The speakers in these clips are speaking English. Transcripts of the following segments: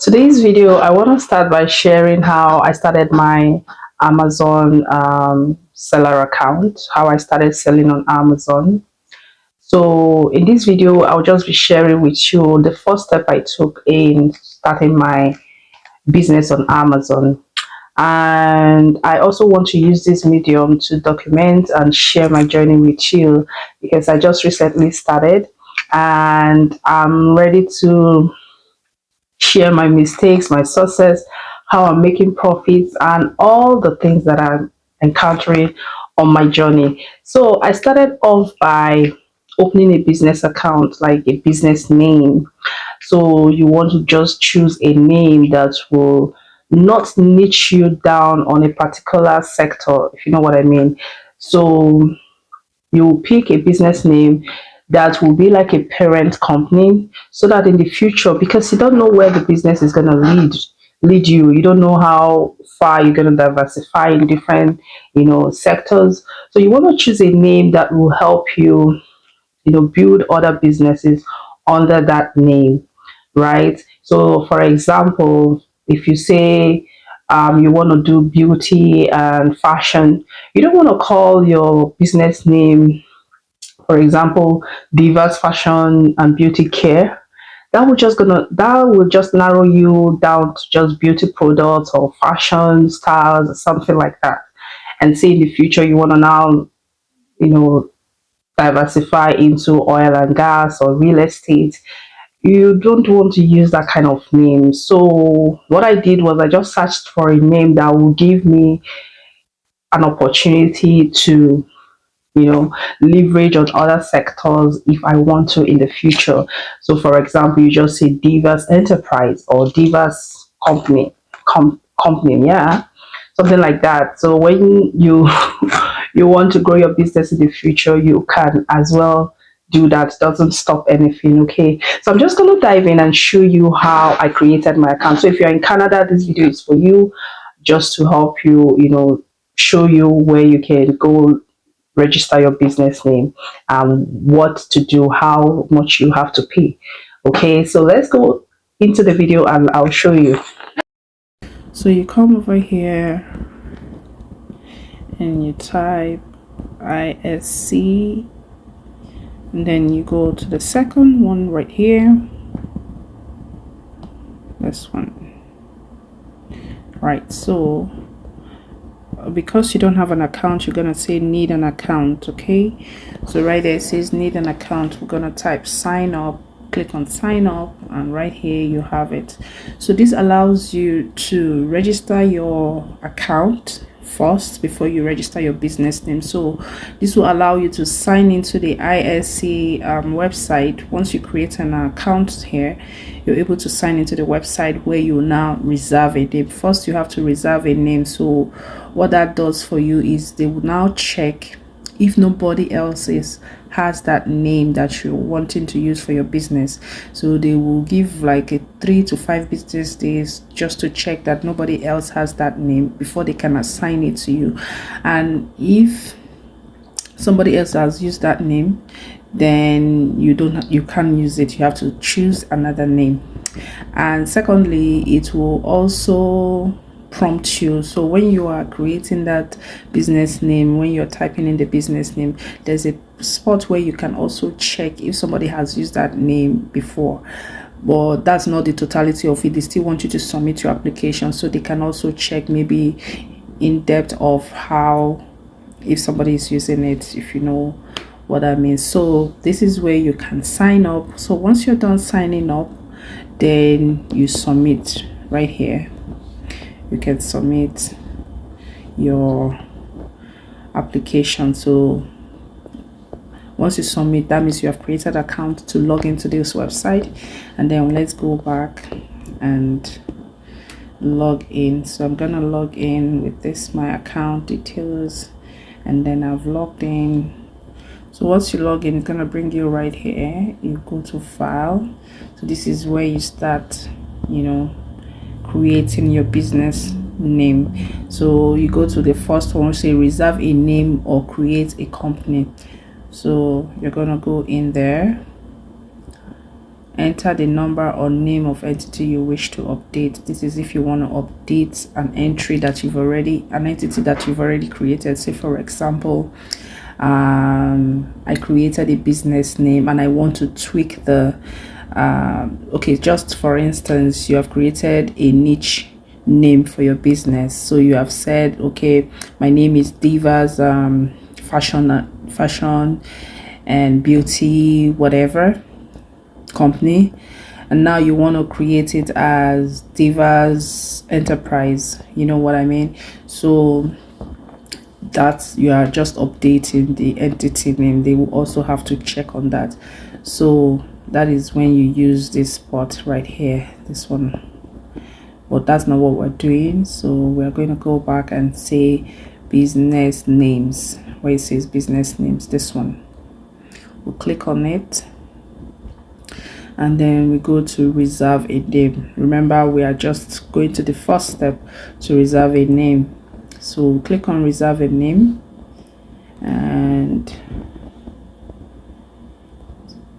Today's video, I want to start by sharing how I started my Amazon seller account, how I started selling on Amazon. So, in this video, I'll just be sharing with you the first step I took in starting my business on Amazon. And I also want to use this medium to document and share my journey with you because I just recently started and I'm ready to share my mistakes, my success, how I'm making profits, and all the things that I'm encountering on my journey. So I started off by opening a business account, like a business name. So you want to just choose a name that will not niche you down on a particular sector, if you know what I mean. So you pick a business name that will be like a parent company so that in the future, because you don't know where the business is going to lead you don't know how far you're going to diversify in different sectors. So you want to choose a name that will help you build other businesses under that name, right? So for example, if you say you want to do beauty and fashion, you don't want to call your business name, for example, Divas Fashion and Beauty Care. That will just narrow you down to just beauty products or fashion styles or something like that. And say in the future you want to now, you know, diversify into oil and gas or real estate. You don't want to use that kind of name. So what I did was I just searched for a name that will give me an opportunity to leverage on other sectors if I want to in the future. So, for example, you just say Divas Enterprise or Divas Company, yeah, something like that. So when you you want to grow your business in the future, you can as well do that. Doesn't stop anything. Okay, so I'm just going to dive in and show you how I created my account. So if you're in Canada, this video is for you, just to help you, show you where you can go register your business name, what to do, how much you have to pay. Okay, so let's go into the video and I'll show you. So you come over here and you type ISC, and then you go to the second one right here, this one, right? So because you don't have an account, you're gonna say need an account. Okay, so right there it says need an account. We're gonna type sign up, click on sign up, and right here you have it. So this allows you to register your account first before you register your business name. So this will allow you to sign into the ISC website. Once you create an account here, you're able to sign into the website where you now reserve a name. First you have to reserve a name. So what that does for you is they will now check if nobody else has that name that you're wanting to use for your business. So they will give like a 3 to 5 business days just to check that nobody else has that name before they can assign it to you. And if somebody else has used that name, then you can't use it. You have to choose another name. And secondly, it will also prompt you. So when you are creating that business name, when you're typing in the business name, there's a spot where you can also check if somebody has used that name before. But that's not the totality of it. They still want you to submit your application, so they can also check maybe in depth of how, if somebody is using it, if you know what I mean. So this is where you can sign up. So once you're done signing up, then you submit right here. You can submit your application. So once you submit, that means you have created an account to log into this website. And then let's go back and log in. So I'm gonna log in with this my account details, and then I've logged in. So once you log in, it's gonna bring you right here. You go to file. So this is where you start creating your business name. So you go to the first one, say reserve a name or create a company. So you're gonna go in there Enter the number or name of entity you wish to update. This is if you want to update an entry that you've already, an entity that you've already created. Say for example, I created a business name and I want to tweak the okay, just for instance, you have created a niche name for your business. So you have said, okay, my name is Divas fashion and beauty whatever company, and now you want to create it as Divas Enterprise, you know what I mean? So that you are just updating the entity name. They will also have to check on that. So that is when you use this spot right here, this one. But that's not what we're doing, so we're going to go back and say business names, where it says business names, this one. We'll click on it and then we go to reserve a name. Remember, we are just going to the first step to reserve a name. So we'll click on reserve a name and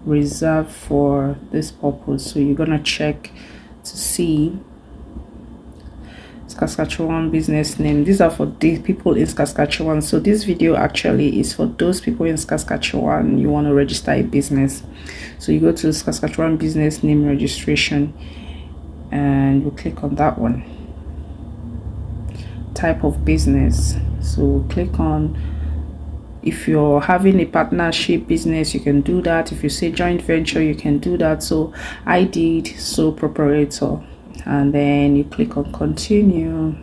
reserve for this purpose. So you're gonna check to see Saskatchewan business name. These are for the people in Saskatchewan. So this video actually is for those people in Saskatchewan. You want to register a business, so you go to Saskatchewan business name registration and you click on that one. Type of business, so we'll click on, if you're having a partnership business, you can do that. If you say joint venture, you can do that. So I did sole proprietor, and then you click on continue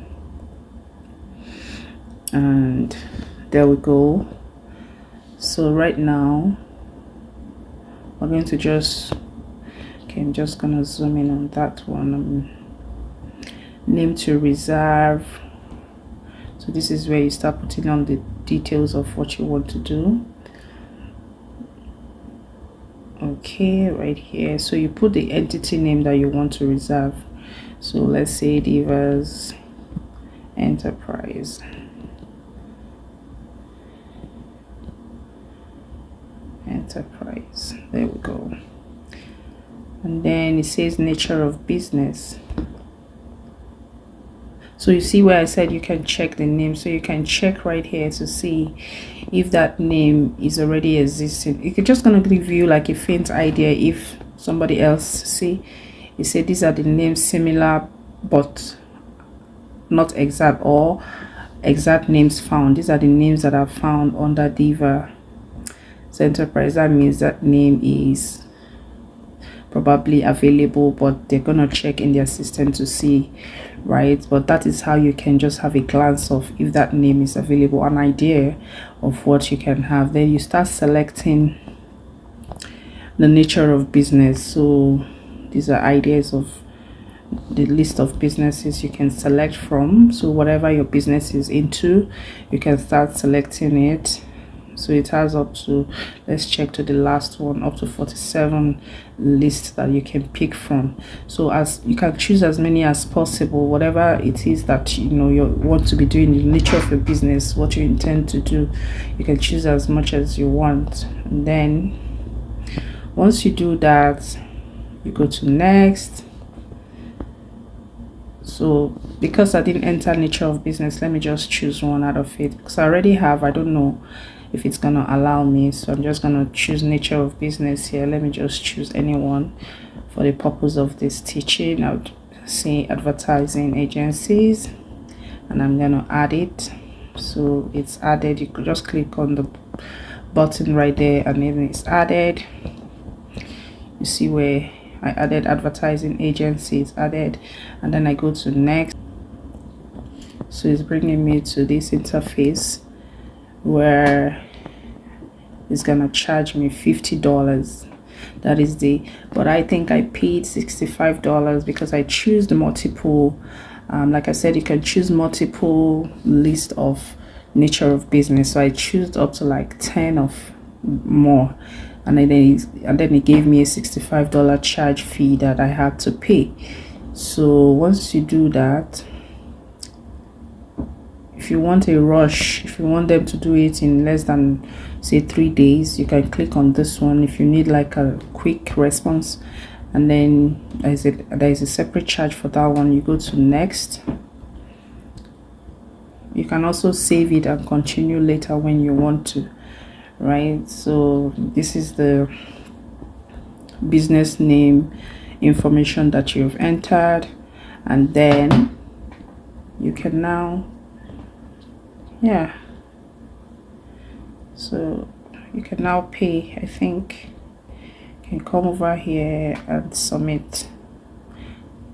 and there we go. So right now we're going to just, okay, I'm just gonna zoom in on that one. Name to reserve. So this is where you start putting on the details of what you want to do. Okay, right here. So you put the entity name that you want to reserve. So let's say Divas Enterprise. There we go. And then it says nature of business. So you see where I said you can check the name. So you can check right here to see if that name is already existing. It's just gonna give you like a faint idea if somebody else, see, you say these are the names similar but not exact, or exact names found. These are the names that are found under Divas Enterprise. That means that name is probably available, but they're gonna check in their system to see, right? But that is how you can just have a glance of if that name is available, an idea of what you can have. Then you start selecting the nature of business. So these are ideas of the list of businesses you can select from. So whatever your business is into, you can start selecting it. So it has up to, let's check to the last one, up to 47 lists that you can pick from. So as you can choose as many as possible, whatever it is that you know you want to be doing, the nature of your business, what you intend to do, you can choose as much as you want. And then once you do that, you go to next. So because I didn't enter nature of business, let me just choose one out of it, because I already have, I don't know if it's gonna allow me, so I'm just gonna choose nature of business here. Let me just choose anyone for the purpose of this teaching. I would say advertising agencies, and I'm gonna add it. So it's added. You could just click on the button right there and then it's added. You see where I added advertising agencies added, and then I go to next. So it's bringing me to this interface where it's gonna charge me $50. That is but I think I paid $65 because I choose the multiple. Like I said, you can choose multiple list of nature of business, so I choose up to like 10 of more, and then it gave me a $65 charge fee that I had to pay. So once you do that, if you want a rush, if you want them to do it in less than say 3 days, you can click on this one. If you need like a quick response, and then there is a separate charge for that one. You go to next. You can also save it and continue later when you want to, right? So this is the business name information that you've entered, and then you can now, yeah, so you can now pay. I think you can come over here and submit.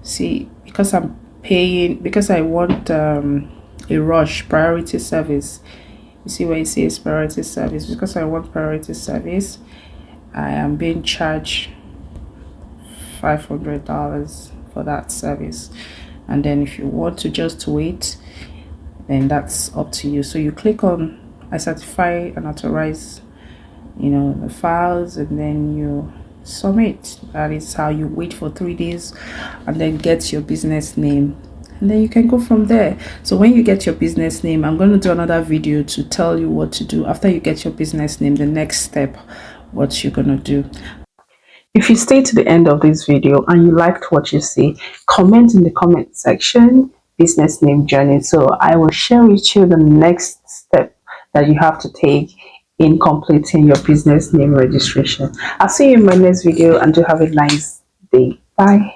See, because I'm paying, because I want a rush priority service. You see where it says priority service? Because I want priority service, I am being charged $500 for that service. And then if you want to just wait, then that's up to you. So you click on I certify and authorize, you know, the files, and then you submit. That is how you wait for 3 days and then get your business name, and then you can go from there. So when you get your business name, I'm going to do another video to tell you what to do after you get your business name, the next step, what you're going to do. If you stay to the end of this video and you liked what you see, comment in the comment section business name journey, so I will share with you the next step that you have to take in completing your business name registration. I'll see you in my next video, and do have a nice day. Bye.